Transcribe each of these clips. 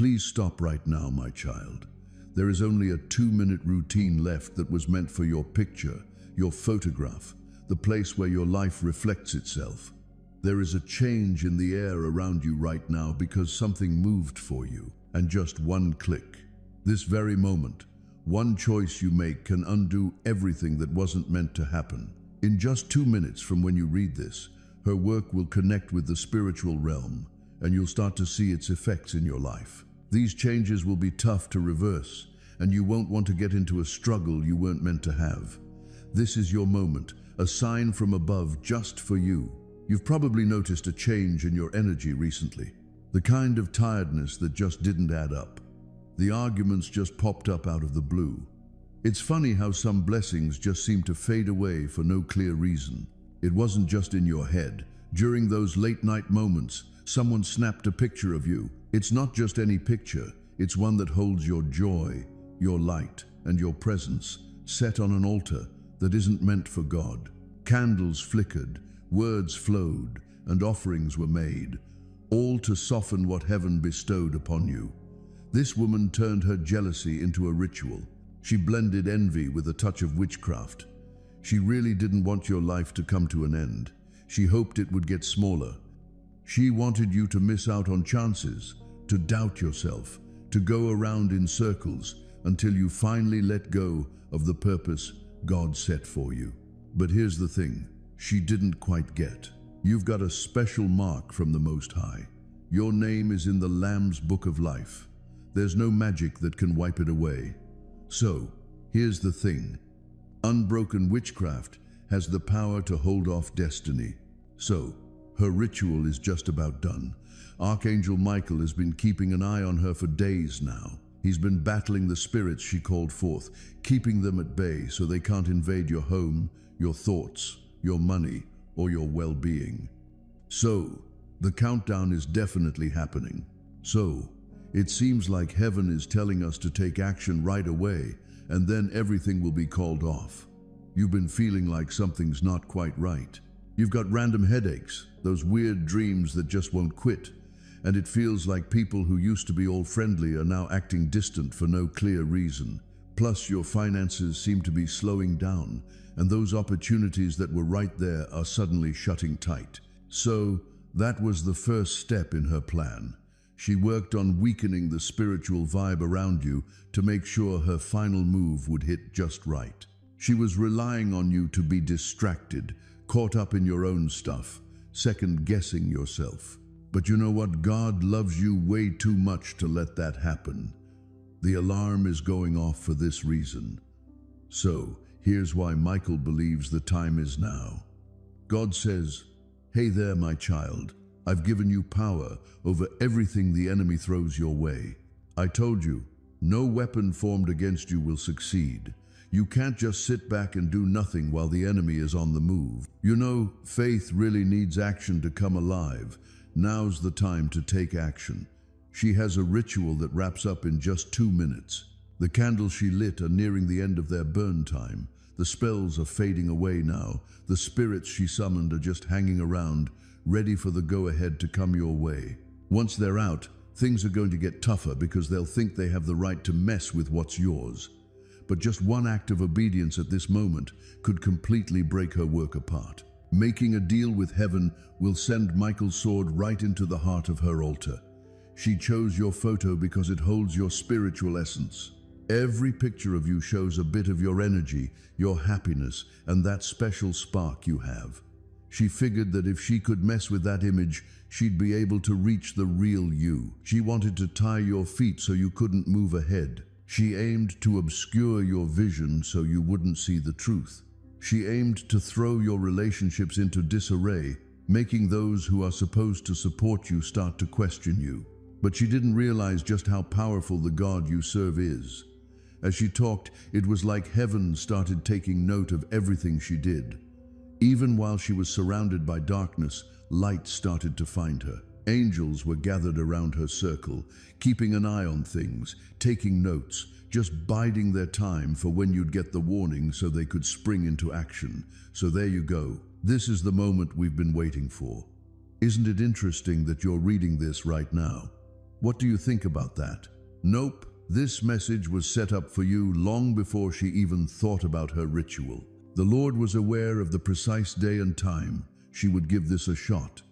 Please stop right now, my child. There is only a 2-minute routine left that was meant for your picture, your photograph, the place where your life reflects itself. There is a change in the air around you right now because something moved for you, and just one click. This very moment, one choice you make can undo everything that wasn't meant to happen. In just 2 minutes from when you read this, her work will connect with the spiritual realm, and you'll start to see its effects in your life. These changes will be tough to reverse, and you won't want to get into a struggle you weren't meant to have. This is your moment, a sign from above just for you. You've probably noticed a change in your energy recently, the kind of tiredness that just didn't add up. The arguments just popped up out of the blue. It's funny how some blessings just seem to fade away for no clear reason. It wasn't just in your head. During those late-night moments, someone snapped a picture of you. It's not just any picture, it's one that holds your joy, your light, and your presence, set on an altar that isn't meant for God. Candles flickered, words flowed, and offerings were made, all to soften what heaven bestowed upon you. This woman turned her jealousy into a ritual. She blended envy with a touch of witchcraft. She really didn't want your life to come to an end. She hoped it would get smaller. She wanted you to miss out on chances, to doubt yourself, to go around in circles until you finally let go of the purpose God set for you. But here's the thing, she didn't quite get. You've got a special mark from the Most High. Your name is in the Lamb's Book of Life. There's no magic that can wipe it away. So, here's the thing. Unbroken witchcraft has the power to hold off destiny. So, her ritual is just about done. Archangel Michael has been keeping an eye on her for days now. He's been battling the spirits she called forth, keeping them at bay so they can't invade your home, your thoughts, your money, or your well-being. So, the countdown is definitely happening. So, it seems like heaven is telling us to take action right away, and then everything will be called off. You've been feeling like something's not quite right. You've got random headaches, those weird dreams that just won't quit, and it feels like people who used to be all friendly are now acting distant for no clear reason. Plus, your finances seem to be slowing down, and those opportunities that were right there are suddenly shutting tight. So, that was the first step in her plan. She worked on weakening the spiritual vibe around you to make sure her final move would hit just right. She was relying on you to be distracted, caught up in your own stuff, second-guessing yourself. But you know what? God loves you way too much to let that happen. The alarm is going off for this reason. So, here's why Michael believes the time is now. God says, "Hey there, my child. I've given you power over everything the enemy throws your way. I told you, no weapon formed against you will succeed. You can't just sit back and do nothing while the enemy is on the move. You know, faith really needs action to come alive. Now's the time to take action." She has a ritual that wraps up in just 2 minutes. The candles she lit are nearing the end of their burn time. The spells are fading away now. The spirits she summoned are just hanging around, ready for the go-ahead to come your way. Once they're out, things are going to get tougher because they'll think they have the right to mess with what's yours. But just one act of obedience at this moment could completely break her work apart. Making a deal with heaven will send Michael's sword right into the heart of her altar. She chose your photo because it holds your spiritual essence. Every picture of you shows a bit of your energy, your happiness, and that special spark you have. She figured that if she could mess with that image, she'd be able to reach the real you. She wanted to tie your feet so you couldn't move ahead. She aimed to obscure your vision so you wouldn't see the truth. She aimed to throw your relationships into disarray, making those who are supposed to support you start to question you. But she didn't realize just how powerful the God you serve is. As she talked, it was like heaven started taking note of everything she did. Even while she was surrounded by darkness, light started to find her. Angels were gathered around her circle, keeping an eye on things, taking notes, just biding their time for when you'd get the warning so they could spring into action. So there you go. This is the moment we've been waiting for. Isn't it interesting that you're reading this right now? What do you think about that? Nope, this message was set up for you long before she even thought about her ritual. The Lord was aware of the precise day and time she would give this a shot.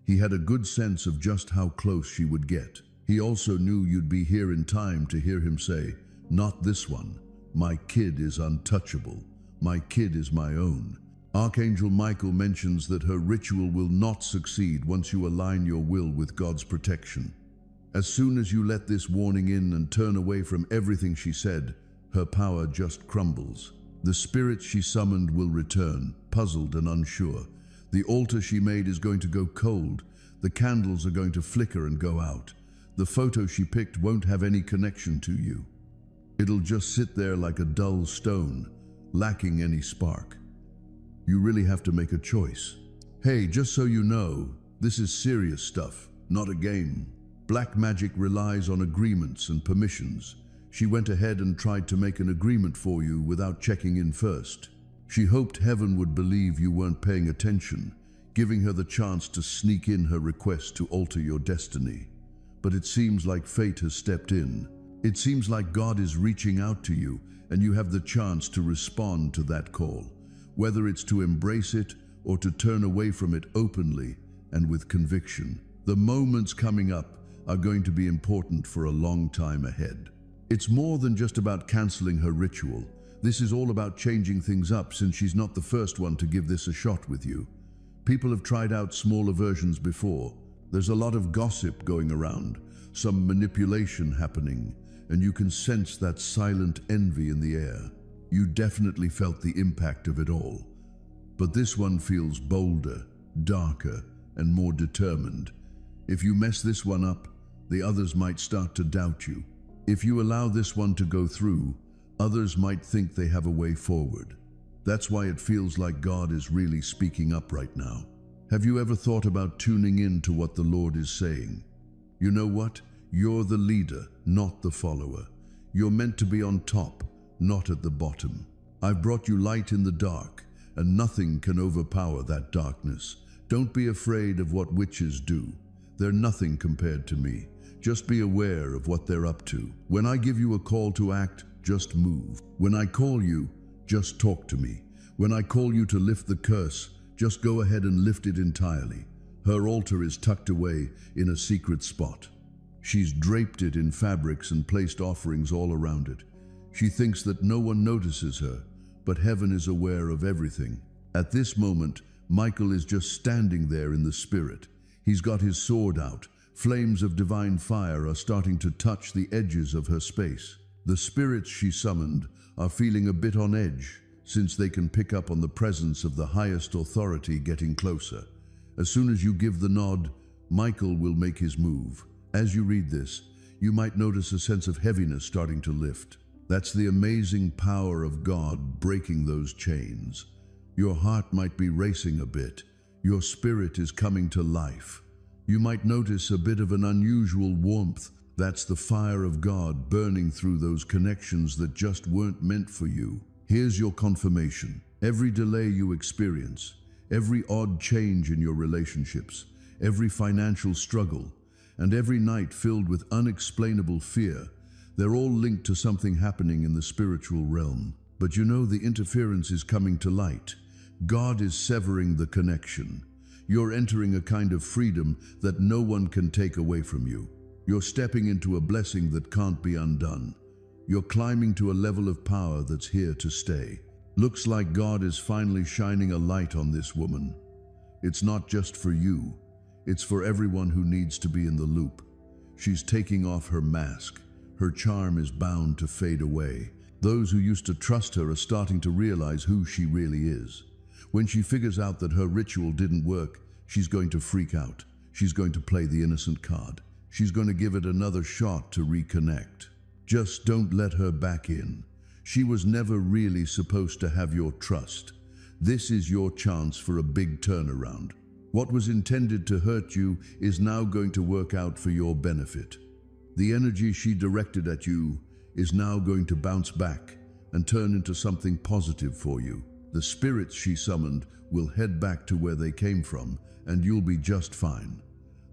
He had a good sense of just how close she would get. He also knew you'd be here in time to hear him say, "Not this one. My kid is untouchable. My kid is my own." Archangel Michael mentions that her ritual will not succeed once you align your will with God's protection. As soon as you let this warning in and turn away from everything she said, her power just crumbles. The spirit she summoned will return, puzzled and unsure. The altar she made is going to go cold. The candles are going to flicker and go out. The photo she picked won't have any connection to you. It'll just sit there like a dull stone, lacking any spark. You really have to make a choice. Hey, just so you know, this is serious stuff, not a game. Black magic relies on agreements and permissions. She went ahead and tried to make an agreement for you without checking in first. She hoped heaven would believe you weren't paying attention, giving her the chance to sneak in her request to alter your destiny. But it seems like fate has stepped in. It seems like God is reaching out to you, and you have the chance to respond to that call, whether it's to embrace it or to turn away from it openly and with conviction. The moments coming up are going to be important for a long time ahead. It's more than just about canceling her ritual. This is all about changing things up, since she's not the first one to give this a shot with you. People have tried out smaller versions before. There's a lot of gossip going around, some manipulation happening, and you can sense that silent envy in the air. You definitely felt the impact of it all. But this one feels bolder, darker, and more determined. If you mess this one up, the others might start to doubt you. If you allow this one to go through, others might think they have a way forward. That's why it feels like God is really speaking up right now. Have you ever thought about tuning in to what the Lord is saying? You know what? You're the leader, not the follower. You're meant to be on top, not at the bottom. I've brought you light in the dark, and nothing can overpower that darkness. Don't be afraid of what witches do. They're nothing compared to me. Just be aware of what they're up to. When I give you a call to act, just move. When I call you, just talk to me. When I call you to lift the curse, just go ahead and lift it entirely. Her altar is tucked away in a secret spot. She's draped it in fabrics and placed offerings all around it. She thinks that no one notices her, but heaven is aware of everything. At this moment, Michael is just standing there in the spirit. He's got his sword out. Flames of divine fire are starting to touch the edges of her space. The spirits she summoned are feeling a bit on edge, since they can pick up on the presence of the highest authority getting closer. As soon as you give the nod, Michael will make his move. As you read this, you might notice a sense of heaviness starting to lift. That's the amazing power of God breaking those chains. Your heart might be racing a bit. Your spirit is coming to life. You might notice a bit of an unusual warmth. That's the fire of God burning through those connections that just weren't meant for you. Here's your confirmation. Every delay you experience, every odd change in your relationships, every financial struggle, and every night filled with unexplainable fear, they're all linked to something happening in the spiritual realm. But you know the interference is coming to light. God is severing the connection. You're entering a kind of freedom that no one can take away from you. You're stepping into a blessing that can't be undone. You're climbing to a level of power that's here to stay. Looks like God is finally shining a light on this woman. It's not just for you. It's for everyone who needs to be in the loop. She's taking off her mask. Her charm is bound to fade away. Those who used to trust her are starting to realize who she really is. When she figures out that her ritual didn't work, she's going to freak out. She's going to play the innocent card. She's going to give it another shot to reconnect. Just don't let her back in. She was never really supposed to have your trust. This is your chance for a big turnaround. What was intended to hurt you is now going to work out for your benefit. The energy she directed at you is now going to bounce back and turn into something positive for you. The spirits she summoned will head back to where they came from, and you'll be just fine.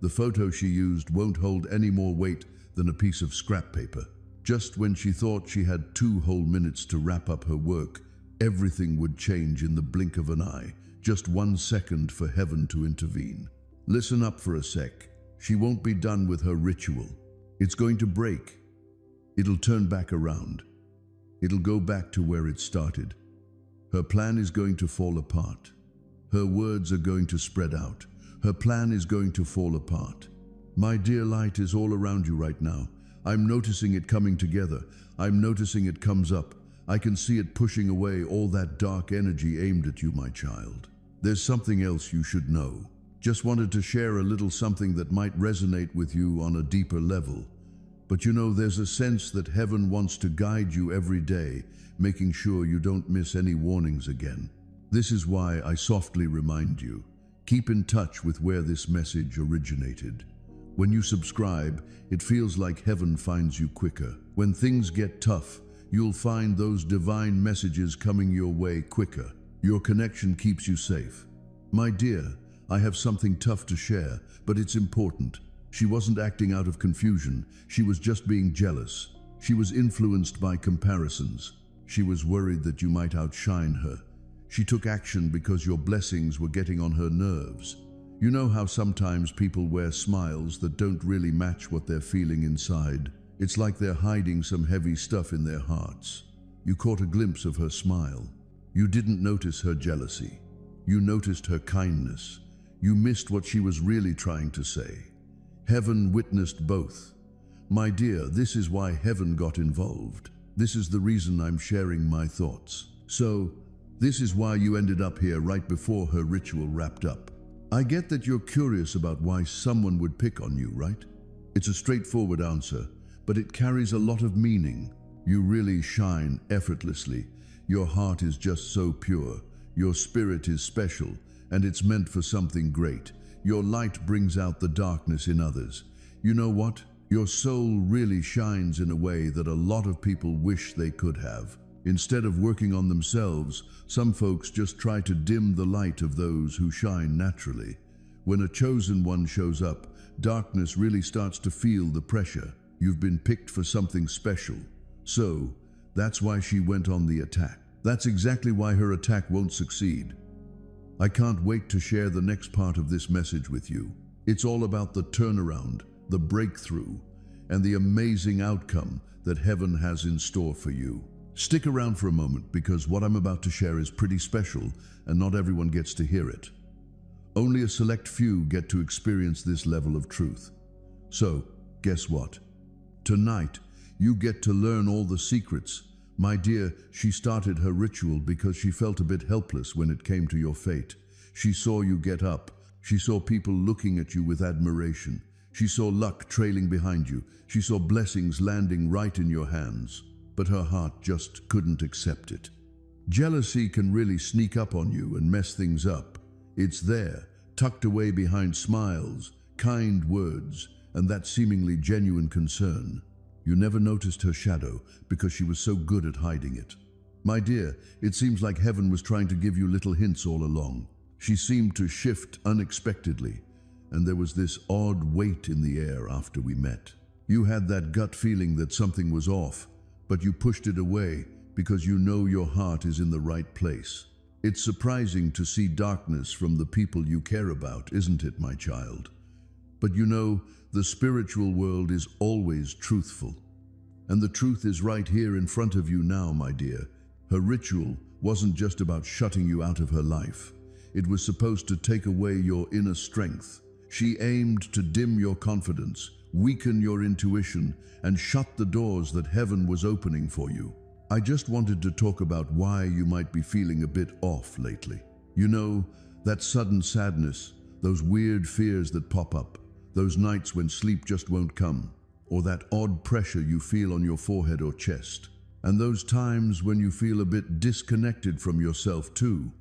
The photo she used won't hold any more weight than a piece of scrap paper. Just when she thought she had 2 whole minutes to wrap up her work, everything would change in the blink of an eye. Just 1 second for heaven to intervene. Listen up for a sec. She won't be done with her ritual. It's going to break. It'll turn back around. It'll go back to where it started. Her plan is going to fall apart. Her words are going to spread out. Her plan is going to fall apart. My dear, light is all around you right now. I'm noticing it coming together. I'm noticing it comes up. I can see it pushing away all that dark energy aimed at you, my child. There's something else you should know. Just wanted to share a little something that might resonate with you on a deeper level. But you know, there's a sense that heaven wants to guide you every day, making sure you don't miss any warnings again. This is why I softly remind you, keep in touch with where this message originated. When you subscribe, it feels like heaven finds you quicker. When things get tough, you'll find those divine messages coming your way quicker. Your connection keeps you safe. My dear, I have something tough to share, but it's important. She wasn't acting out of confusion. She was just being jealous. She was influenced by comparisons. She was worried that you might outshine her. She took action because your blessings were getting on her nerves. You know how sometimes people wear smiles that don't really match what they're feeling inside. It's like they're hiding some heavy stuff in their hearts. You caught a glimpse of her smile. You didn't notice her jealousy. You noticed her kindness. You missed what she was really trying to say. Heaven witnessed both. My dear, this is why heaven got involved. This is the reason I'm sharing my thoughts. So, this is why you ended up here right before her ritual wrapped up. I get that you're curious about why someone would pick on you, right? It's a straightforward answer, but it carries a lot of meaning. You really shine effortlessly. Your heart is just so pure. Your spirit is special, and it's meant for something great. Your light brings out the darkness in others. You know what? Your soul really shines in a way that a lot of people wish they could have. Instead of working on themselves, some folks just try to dim the light of those who shine naturally. When a chosen one shows up, darkness really starts to feel the pressure. You've been picked for something special. So, that's why she went on the attack. That's exactly why her attack won't succeed. I can't wait to share the next part of this message with you. It's all about the turnaround, the breakthrough, and the amazing outcome that heaven has in store for you. Stick around for a moment because what I'm about to share is pretty special and not everyone gets to hear it. Only a select few get to experience this level of truth. So, guess what? Tonight, you get to learn all the secrets. My dear, she started her ritual because she felt a bit helpless when it came to your fate. She saw you get up. She saw people looking at you with admiration. She saw luck trailing behind you. She saw blessings landing right in your hands. But her heart just couldn't accept it. Jealousy can really sneak up on you and mess things up. It's there, tucked away behind smiles, kind words, and that seemingly genuine concern. You never noticed her shadow because she was so good at hiding it. My dear, it seems like heaven was trying to give you little hints all along. She seemed to shift unexpectedly, and there was this odd weight in the air after we met. You had that gut feeling that something was off, but you pushed it away because you know your heart is in the right place. It's surprising to see darkness from the people you care about, isn't it, my child? But you know, the spiritual world is always truthful. And the truth is right here in front of you now, my dear. Her ritual wasn't just about shutting you out of her life. It was supposed to take away your inner strength. She aimed to dim your confidence, weaken your intuition, and shut the doors that heaven was opening for you. I just wanted to talk about why you might be feeling a bit off lately. You know, that sudden sadness, those weird fears that pop up, those nights when sleep just won't come, or that odd pressure you feel on your forehead or chest, and those times when you feel a bit disconnected from yourself too.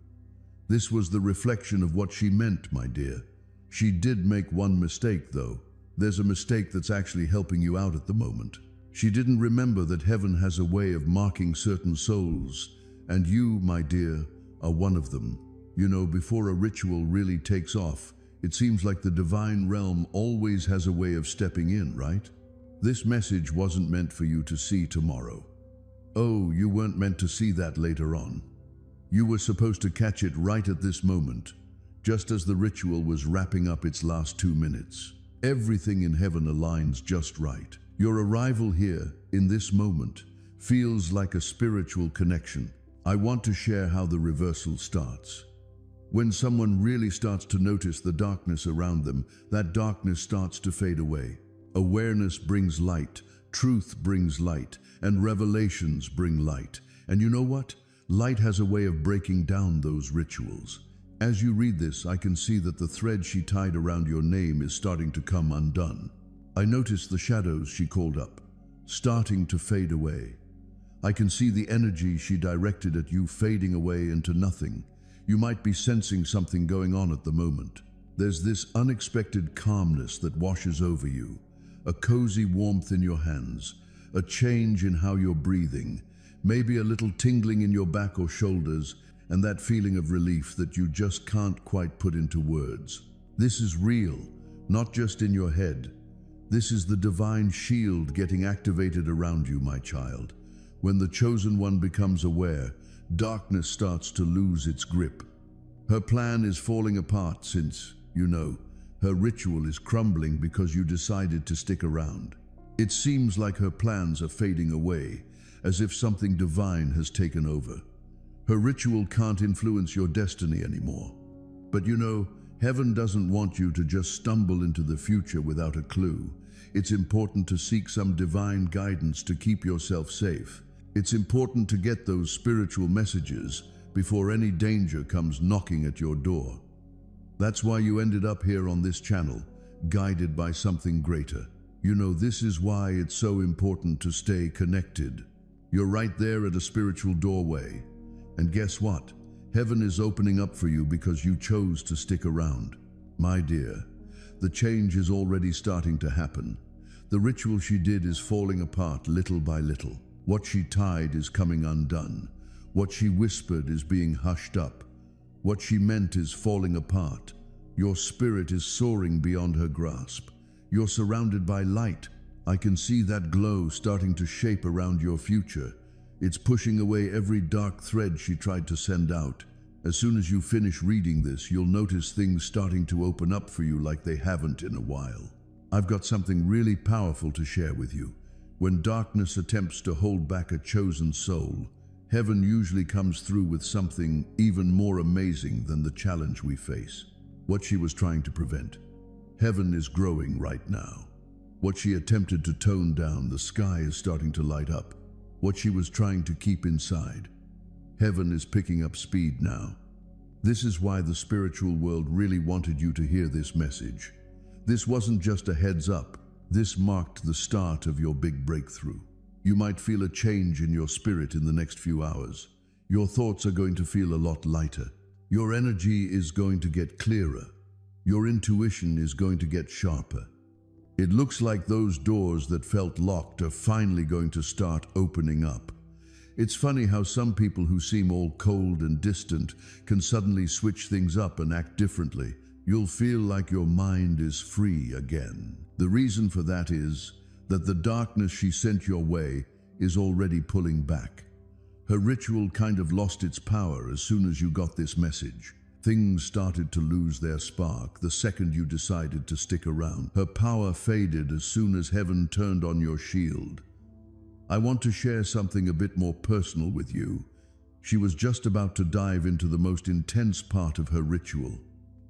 This was the reflection of what she meant, my dear. She did make one mistake, though. There's a mistake that's actually helping you out at the moment. She didn't remember that heaven has a way of marking certain souls, and you, my dear, are one of them. You know, before a ritual really takes off, It seems like the divine realm always has a way of stepping in, right? This message wasn't meant for you to see tomorrow. Oh, you weren't meant to see that later on. You were supposed to catch it right at this moment, just as the ritual was wrapping up its last 2 minutes. Everything in heaven aligns just right. Your arrival here, in this moment, feels like a spiritual connection. I want to share how the reversal starts. When someone really starts to notice the darkness around them, that darkness starts to fade away. Awareness brings light, truth brings light, and revelations bring light. And you know what? Light has a way of breaking down those rituals. As you read this, I can see that the thread she tied around your name is starting to come undone. I notice the shadows she called up, starting to fade away. I can see the energy she directed at you fading away into nothing. You might be sensing something going on at the moment. There's this unexpected calmness that washes over you, a cozy warmth in your hands, a change in how you're breathing, maybe a little tingling in your back or shoulders, and that feeling of relief that you just can't quite put into words. This is real, not just in your head. This is the divine shield getting activated around you, my child. When the chosen one becomes aware, darkness starts to lose its grip. Her plan is falling apart since, her ritual is crumbling because you decided to stick around. It seems like her plans are fading away, as if something divine has taken over. Her ritual can't influence your destiny anymore. But heaven doesn't want you to just stumble into the future without a clue. It's important to seek some divine guidance to keep yourself safe. It's important to get those spiritual messages before any danger comes knocking at your door. That's why you ended up here on this channel, guided by something greater. This is why it's so important to stay connected. You're right there at a spiritual doorway. And guess what? Heaven is opening up for you because you chose to stick around. My dear, the change is already starting to happen. The ritual she did is falling apart little by little. What she tied is coming undone. What she whispered is being hushed up. What she meant is falling apart. Your spirit is soaring beyond her grasp. You're surrounded by light. I can see that glow starting to shape around your future. It's pushing away every dark thread she tried to send out. As soon as you finish reading this, you'll notice things starting to open up for you like they haven't in a while. I've got something really powerful to share with you. When darkness attempts to hold back a chosen soul, heaven usually comes through with something even more amazing than the challenge we face. What she was trying to prevent. Heaven is growing right now. What she attempted to tone down, the sky is starting to light up. What she was trying to keep inside, heaven is picking up speed now. This is why the spiritual world really wanted you to hear this message. This wasn't just a heads up. This marked the start of your big breakthrough. You might feel a change in your spirit in the next few hours. Your thoughts are going to feel a lot lighter. Your energy is going to get clearer. Your intuition is going to get sharper. It looks like those doors that felt locked are finally going to start opening up. It's funny how some people who seem all cold and distant can suddenly switch things up and act differently. You'll feel like your mind is free again. The reason for that is that the darkness she sent your way is already pulling back. Her ritual kind of lost its power as soon as you got this message. Things started to lose their spark the second you decided to stick around. Her power faded as soon as heaven turned on your shield. I want to share something a bit more personal with you. She was just about to dive into the most intense part of her ritual.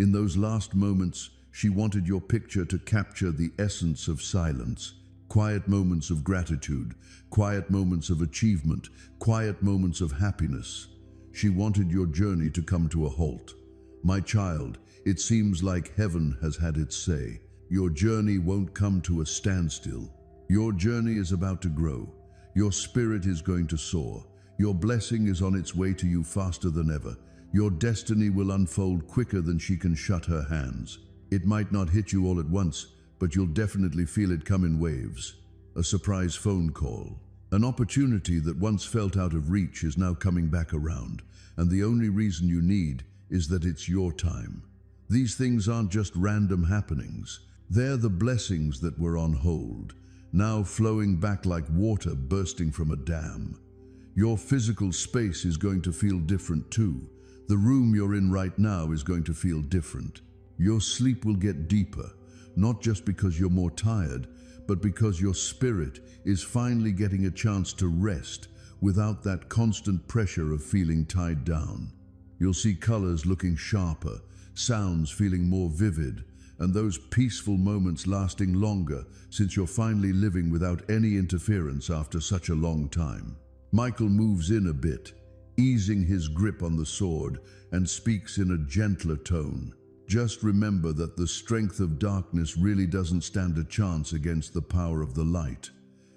In those last moments, she wanted your picture to capture the essence of silence. Quiet moments of gratitude, quiet moments of achievement, quiet moments of happiness. She wanted your journey to come to a halt. My child, it seems like heaven has had its say. Your journey won't come to a standstill. Your journey is about to grow. Your spirit is going to soar. Your blessing is on its way to you faster than ever. Your destiny will unfold quicker than she can shut her hands. It might not hit you all at once, but you'll definitely feel it come in waves. A surprise phone call. An opportunity that once felt out of reach is now coming back around, and the only reason you need is that it's your time. These things aren't just random happenings. They're the blessings that were on hold, now flowing back like water bursting from a dam. Your physical space is going to feel different too. The room you're in right now is going to feel different. Your sleep will get deeper, not just because you're more tired, but because your spirit is finally getting a chance to rest without that constant pressure of feeling tied down. You'll see colors looking sharper, sounds feeling more vivid, and those peaceful moments lasting longer since you're finally living without any interference after such a long time. Michael moves in a bit, easing his grip on the sword, and speaks in a gentler tone. Just remember that the strength of darkness really doesn't stand a chance against the power of the light.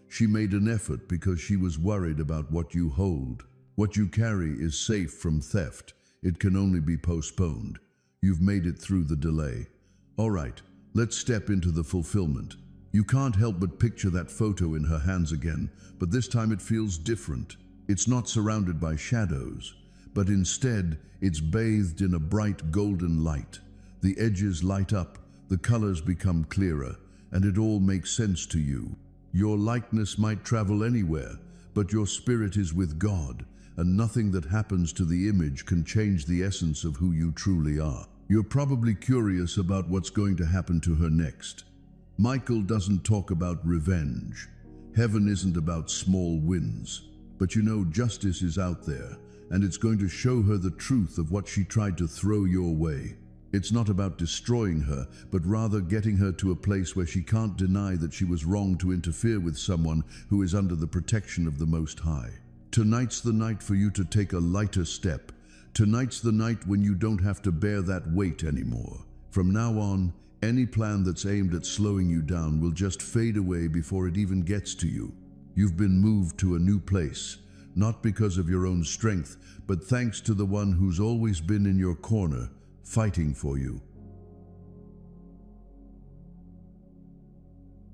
She made an effort because she was worried about what you hold. What you carry is safe from theft. It can only be postponed. You've made it through the delay. All right, let's step into the fulfillment. You can't help but picture that photo in her hands again, but this time it feels different. It's not surrounded by shadows, but instead it's bathed in a bright golden light. The edges light up, the colors become clearer, and it all makes sense to you. Your likeness might travel anywhere, but your spirit is with God, and nothing that happens to the image can change the essence of who you truly are. You're probably curious about what's going to happen to her next. Michael doesn't talk about revenge. Heaven isn't about small wins. But you know, justice is out there, and it's going to show her the truth of what she tried to throw your way. It's not about destroying her, but rather getting her to a place where she can't deny that she was wrong to interfere with someone who is under the protection of the Most High. Tonight's the night for you to take a lighter step. Tonight's the night when you don't have to bear that weight anymore. From now on, any plan that's aimed at slowing you down will just fade away before it even gets to you. You've been moved to a new place, not because of your own strength, but thanks to the one who's always been in your corner, fighting for you.